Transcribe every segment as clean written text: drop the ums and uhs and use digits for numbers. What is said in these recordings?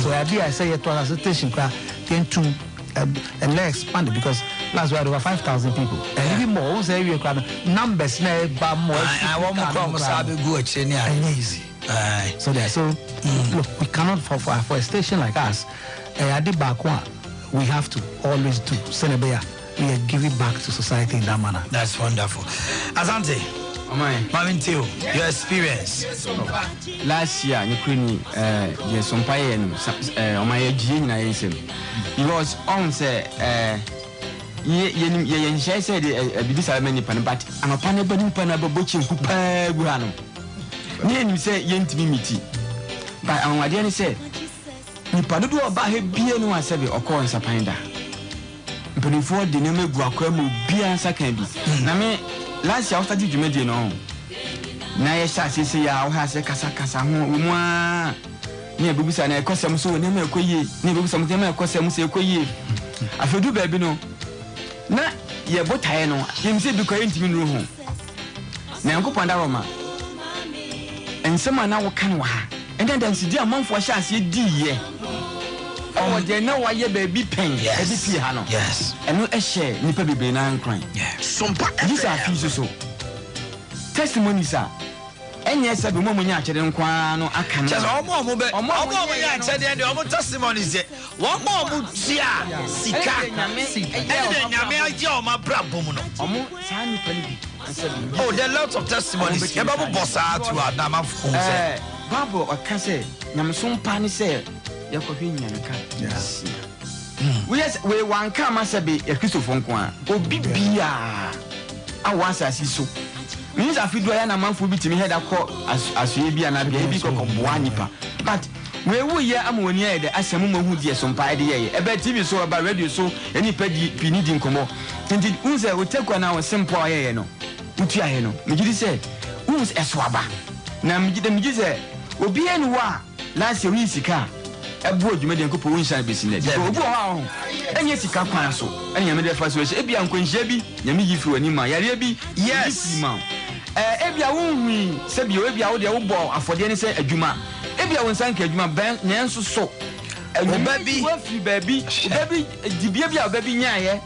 So the idea I say it was a station came to and let's expand it because last year there were 5,000 people. And even more, numbers now, but more. I want more come sabi go easy. So there, so look, we cannot for a station like us. At the back one, we have to always do Senebea. We are giving back to society in that manner. That's wonderful. Asante, Mamintio, your experience. Last year, you couldn't yes, on Pay on my gene. He was on say, she said, this are many pan, but I'm a panabon panabo butching Kupa Guano. Near you say, Yent Mimiti. But on my dear said, you padu about her beer no one or coins a pinda. But before the name of Guacamu, beer and second. Name last year, I started to make you know. Naya say, I has a casa, moi. Near Bubis and I cost some so never quay, never some them, I cost some say quay. I feel do baby no. Na, ye both I know, him say because intimate room. Now go Pandaroma. And someone now can and then see dear month for shots ye dear. Oh, they know why ye baby pain, yes, and no a share, nipper be nine crying. Yeah, some these are fees so. Testimony, sir. And yes, I be more when you actually no, I can't just almost testimonies. One more Sika, oh, there are lots of testimonies. Babu or Casse, Namson Pani say, yes. We one come as a Christopher or Bibia. I was as he so. Means I feel I am a man for me to head a call as you be an baby of Wanipa. But where we are ammonia, the Asamu who dear some pie, a bad TV so about radio so any petty needing come up. Indeed, Unza will take 1 hour simple. Utiano, Miji said, Who's a swabber? Now, Miji said, will be any war last year, Sika. A board you made a couple of inside business. And yes, you can't cancel. And you made a first wish, Ebi and Queen Shebi, Yami for any my Yabi, yes, ma'am. Ebia won't Sebio, Ebia, the old ball, and for the answer, a Juma. Ebia won't thank you, my band, Nanso so. And baby, baby, Dibia, baby, yeah,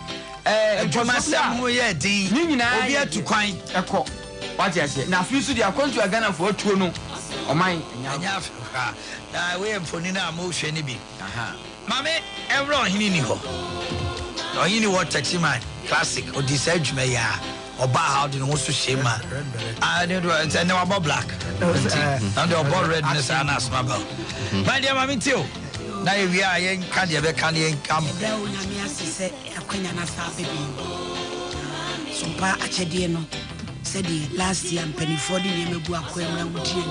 Juma Samuel, Nina, here to quite a cock. What I said, now, if you see the account you are gonna for 2 no, or mine, now we have for Nina motion. Mammy, everyone, he knew. Or you know what, taxi man, classic, or this edge may or bar out in also shame. I didn't know about black. And they're about redness and as my bell. My dear Mammy, too. Now we are young, can't you ever come? Some part Achediano said last year and penny 40 name of Guaquera would you.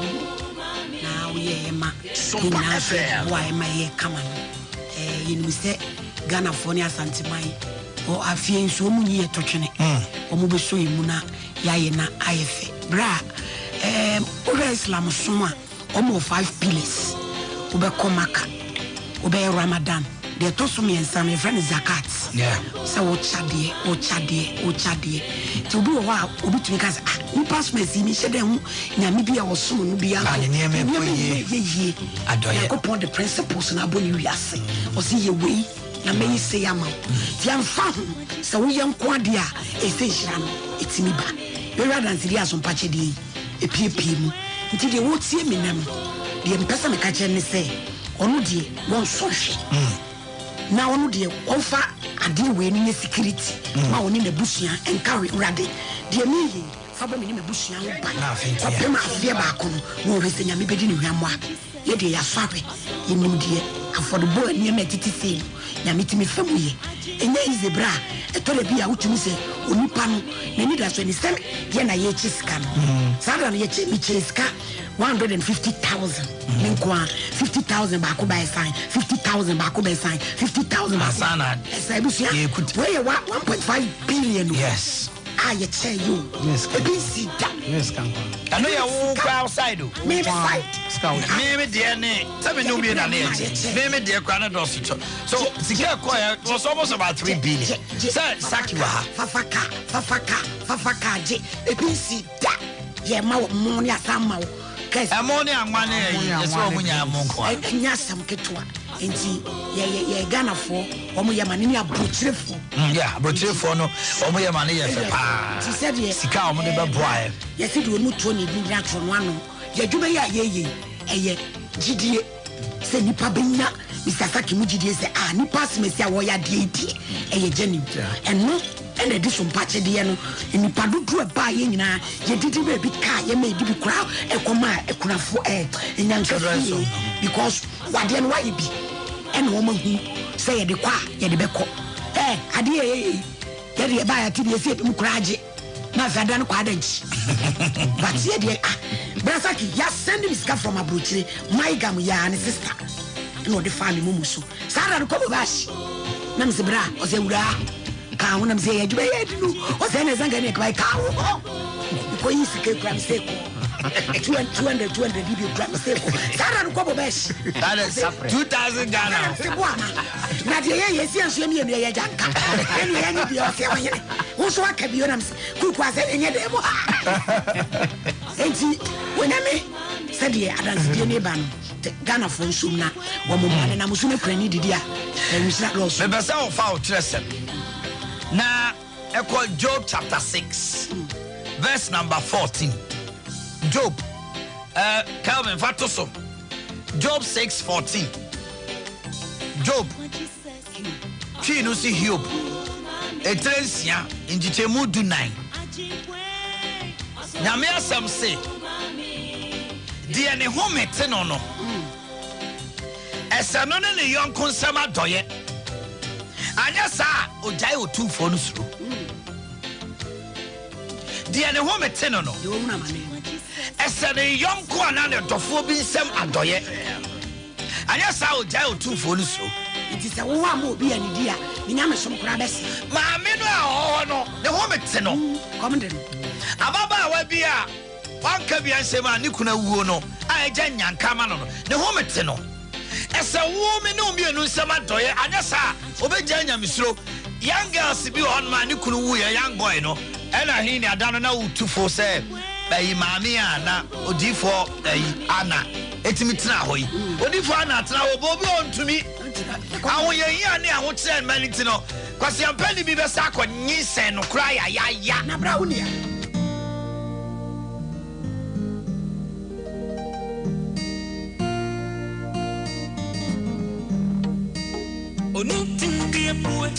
Now we are ma. So why am I here? Come on. You say Ghana Fonia Santimai. Or I feel so many touching it. Or Mubiso Muna Yayena IF. Bra, Ura Islam Suma, almost 5 pillars. Ube Komaka, Ube Ramadan. They told me and some friend Zakat. Yeah. So, Ochadie. To do a while, Ubi to because you pass me, see me, said them, Namibia was soon be a ye. I don't upon the principles and Abuni, or see your way. Na me say am tiam fa so we yam kwadia essential it's me ba we rather than see as on patch dey e pie mu nti dey wo tie me nam dey mpesa me ka kire ne say onu dey won so hwe na onu dey won fa ade we ni security ma woni na busua encarry rade dey me yi fa ba me ni me busua wo ba ko pe ma afia ba ko no wo resenya me bedi ni hwamwa ye dey ya fawe ye nim dey affordable ni me titi say na mitimi famuye enya izebra etole bia wutumi se onipa no na ni da so ni sem ye na ye chiska no sada na ye chiska 150,000 menkwa 50,000 ba ko buy sign 50,000 ba ko buy sign 50,000 asana esabusia we 1.5 billion yes I tell you yes yes I know you walk outside me fight scout me there ne tell me no be na ne me there kwana do so sika koya was almost about 3 billion sir sakiwa fafaka je ebisi da ye ma money asama amone angwane eso omunya amonko anya sam ketwa enti ye Ghana fo omo ye mane ni abrochirefo yeah abrochirefo no omo ye mane ye fe pa ti said ye sika omo de beboa ye fi do mu to ni bi ratro no ano ye dwuma ye eye gidie se nipa benya Mr. Saki mu gidie se nipa smesi a wo ya de edi eye genim eno ene di so mpache de no nipa dodo ba ye nyina ye didi ba bi ka ye me di bi kura ekoma ekunafo enyanka because wade no wa ye bi ene wo mahu se ye de kwa ye de beko ade ye de ba ya ti de se mu kura age na fada no kwa adanchi but ye de Brasaki ya send me scar from Abrochire my gam ya ne sister no the family mumusu Sarah no ko bash na me se bra o se wura ka wona me se ya juba ye dinu o se na zanga ne ka ka wo ko yi sike kra me se ko 200 bibi kra me se ko Sarah no ko bash that is 2000 Ghana se bo ama na de ye si anso mi enu ye janka enu ye nyi bi o se won ye wo so aka bi o na me ku ase enye de mo enti woname said ye adanse die ne ba no Ghana for nsum na wo mo mane na musu ne krani didi a wisra loss me besa o fa o tresem na equal Job chapter 6 verse number 14 Job Calvin Fatoso Job 6:14 Job twi no si Hiob etrensia njitemu du 9 nyame asem se die ne homete no esa no ne yonko nsem adoye anya sa ojai otufo no suro die ne homete no esa ne yonko ana ne dofo bi nsem adoye anya sa ojai otufo no suro it is a woman obi ani dia ni nyame som kura besi ma me no a no ne homete no komende ababa wa bia wanka bia nsem a ne kuna wuo no a eja nyanka ma no ne homete no esa wo me no mienu nsem adoye anya sa obeja nyamesuro young girls bi on ma ne kuna wu ya young boy no ena hi ni adano na utufo se bayi maami ana odifo ana etimitina hoyi odifo ana tena obobi ontumi awon yeyi ani awon tren maniti no kwasi ampani bi besa akonyi sen no kra ya na bra unia onutimbi epue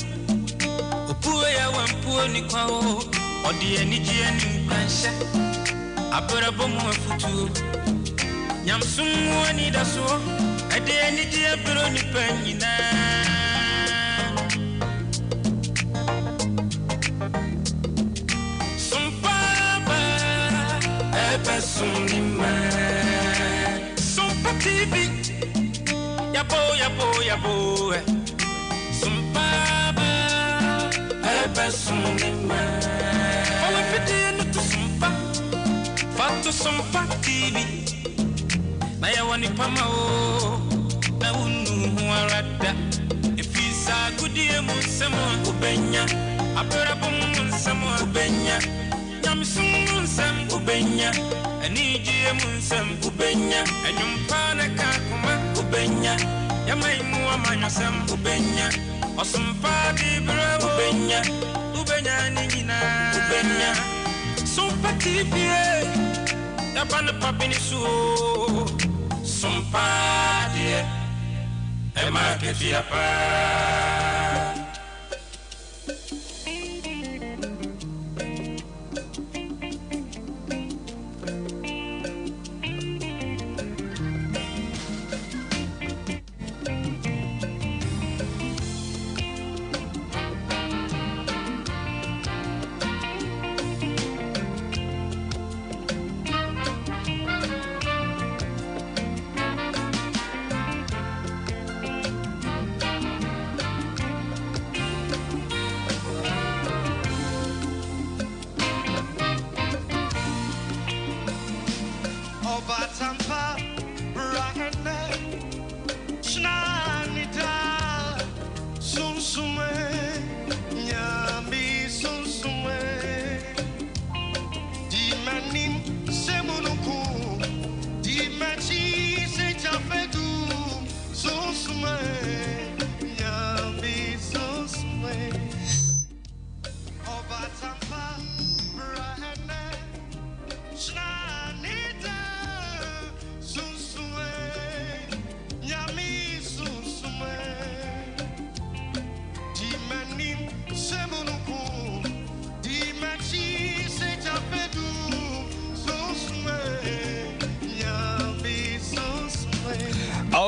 opue ya wampue ni kwao odi enije ni nkwansha abrabo mu afutu nyamsumu ani daso ade enije bro ni panyina sumpaba ebe sunima sumpa TV yabo sumpaba ebe sunima ola pede no to sumpa fatu sumpa TV na ya wani pama o na unu huarada efisa gudie munsemo ubenya abrabo munsemo ubenya nyamsun nsem ubenya anijie munsem ubenya enyumpa na kakuma ubenya yamaimu amanyosem ubenya osumpa bibra ubenya ni nyina ubenya sumpa TV Yapana papini su Sumpah Ema kefiapa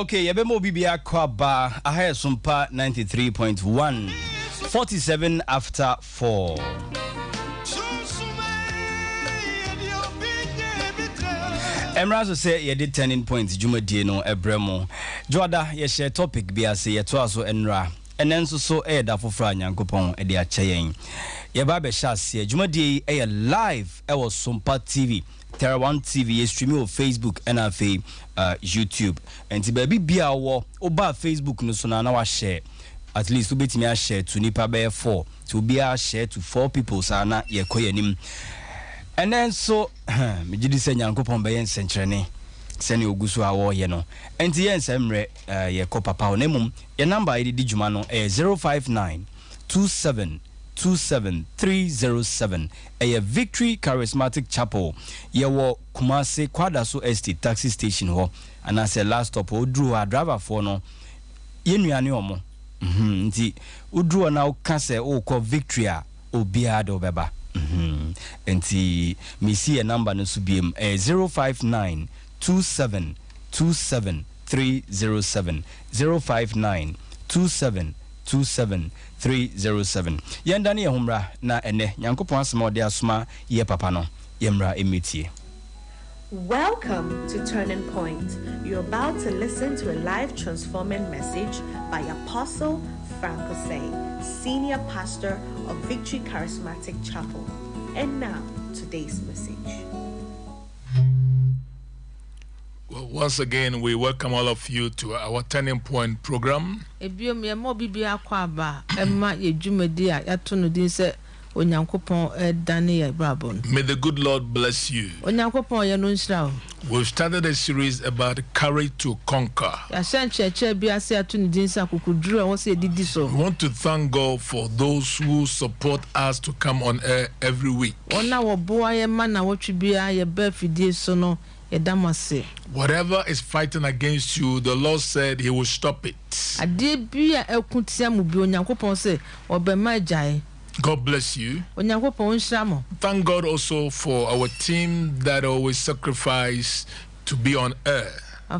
Okay, Yabemo Bibia Kwaba, Ahaya Sumpa 93.1, 47 after 4. Emrazo say ye did turning point, Juma Dino, Ebremo. Joada, ye share topic, Biase, ye toaso enra. And then so da for Franya, Gopon, e dia chayin. Ye babe shas ye, Juma Di, live, was Sumpa TV. Terra One TV, streaming on Facebook and YouTube. And baby be our oba Facebook no so na share. At least to bet me share to nipa bear 4. To be a share to 4 people sana ye koyenim. And then so me jidi se nyankopon be yen sentrene. Sene ogusu awo ye no. Enti yen semre ye ko papa onemum. Ye number ide di djuma no 059 27 27307 a Victory Charismatic Chapel yewo Kumasi Kwadaso Estate taxi station ho and as a last stop odru a driver for no yenuane omo nti odru na o ka se o ko Victory a obia do beba nti me see a number no so biem 059 27 27307 059 27 27307 yenda ne humra na ene nyankopon asema ode asoma ye papa no yemra emetie. Welcome to Turning Point. You're about to listen to a life transforming message by Apostle Frank Osei, Senior Pastor of Victory Charismatic Chapel. And now, today's message. Well, once again, we welcome all of you to our Turning Point program. May the good Lord bless you. We've started a series about courage to conquer. We want to thank God for those who support us to come on air every week. Whatever is fighting against you, the Lord said He will stop it. God bless you. Thank God also for our team that always sacrifice to be on air. I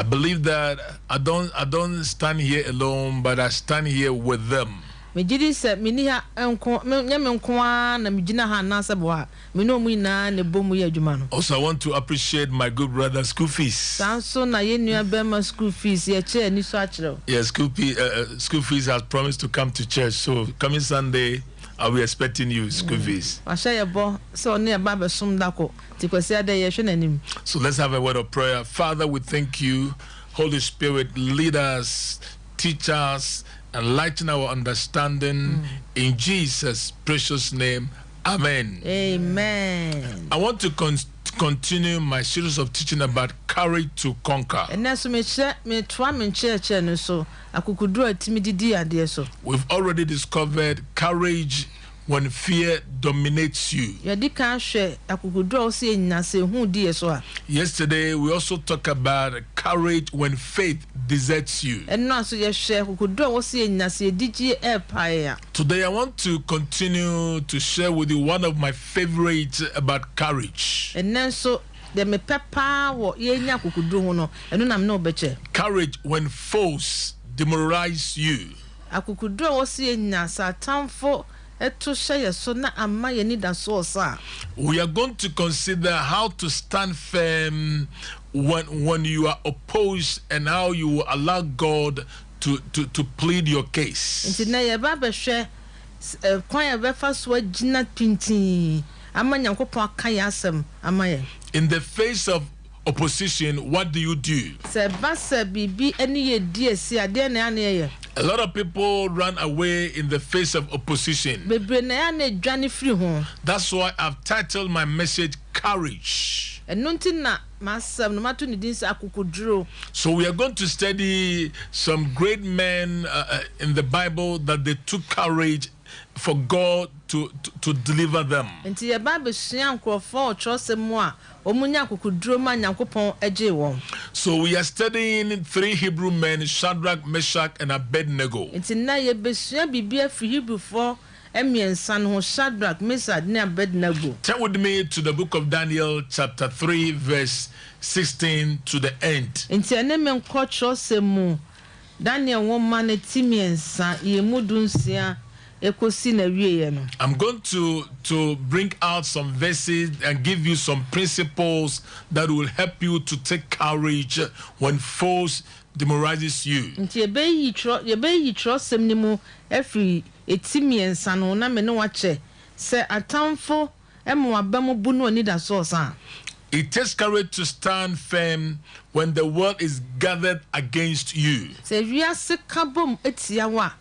believe that I don't stand here alone, but I stand here with them. Also, I want to appreciate my good brother School Fees. Yeah, School Fees has promised to come to church, so coming Sunday I'll be expecting you, School Fees. So let's have a word of prayer. Father, we thank you. Holy Spirit, lead us, teach us, enlighten our understanding in Jesus' precious name. Amen. Amen. I want to continue my series of teaching about courage to conquer. We've already discovered courage when fear dominates you. Yesterday, we also talked about courage when faith deserts you. Today, I want to continue to share with you one of my favorites about courage. Courage when foes demoralize you. We are going to consider how to stand firm when you are opposed and how you will allow God to plead your case. In the face of opposition, what do you do? A lot of people run away in the face of opposition. That's why I've titled my message Courage. So we are going to study some great men in the Bible that they took courage for God to deliver them. So we are studying 3 Hebrew men, Shadrach, Meshach, and Abednego. emiensa no Shadrach, Meshach ne Abednego. Turn with me to the book of Daniel chapter 3 verse 16 to the end. Nti ene me nkotro semu Daniel woma ne timiensa yemudunsia ekosi na wieye no. I'm going to bring out some verses and give you some principles that will help you to take courage when foes demoralizes you. Nti yebeyi tro sem ni mu efri etimiensa no na me ne wache se atamfo emo abam bu no ni da so san. It takes courage to stand firm when the world is gathered against you. Se wiase kabom etia wa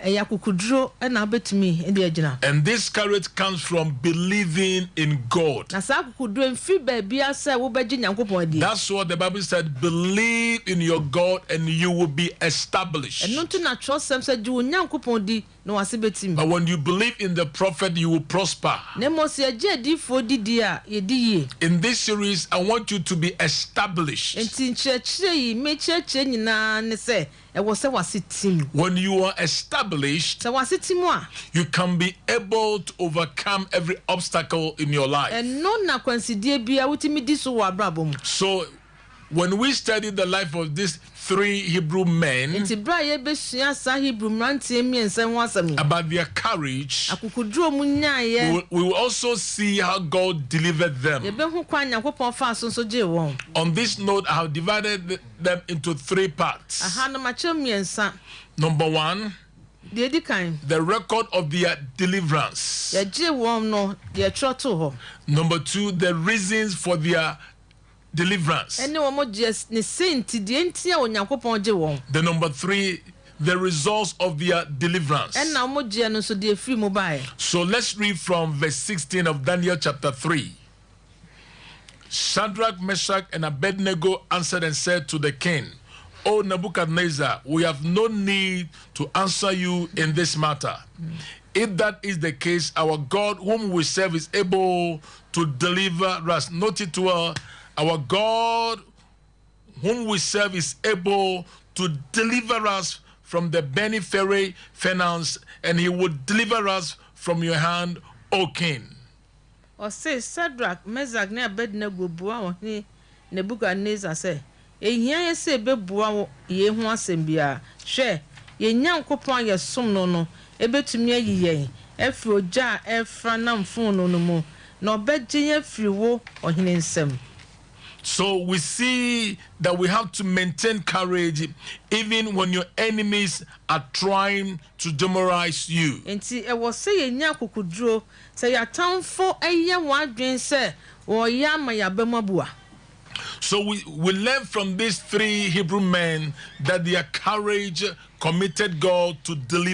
yakukudro na betumi e de agina. And this courage comes from believing in God. Na sa kukudro mfi ba bia se wo beji Nyankopon adi. That's what the Bible said, believe in your God and you will be established. Eno to na trosem se ji Nyankopon di no wase betimi. But when you believe in the prophet, you will prosper. Ne mo se je di fo didi a ye di ye. In this series, I want you to be established. Enti nchechire yi me chechire nyina ne se e wo se wase tim. When you are established, se wase tim a you can be able to overcome every obstacle in your life. Eno na kwansidie bia wutimi di so wa brabom. So when we study the life of these 3 Hebrew men about their courage, we will also see how God delivered them. On this note, I have divided them into 3 parts. Number 1, the record of their deliverance. Number 2, the reasons for their deliverance. Then number 3, the results of their deliverance. So let's read from verse 16 of Daniel chapter 3. Shadrach, Meshach, and Abednego answered and said to the king, O Nebuchadnezzar, we have no need to answer you in this matter. If that is the case, our God whom we serve is able to deliver us. Note it well. Our God whom we serve is able to deliver us from the burning fiery furnace, and he will deliver us from your hand, O king. Or say Shadrach, Meshach, and Abednego bua ni Nebuchadnezzar say, "Ehia ye se be bua ye ho asem bia. Hwe, ye Nyankopon ye som no no, ebetumi ayi yen. Efri oja efra na mfon no no mu. Na obegye ye firi wo ohene nsem." So we see that we have to maintain courage even when your enemies are trying to demoralize you. Enti e wo se ye nya kokudro se ya tamfo eye wadwen se wo ya ma ya bemabua. So we learn from these 3 Hebrew men that their courage committed God to deliver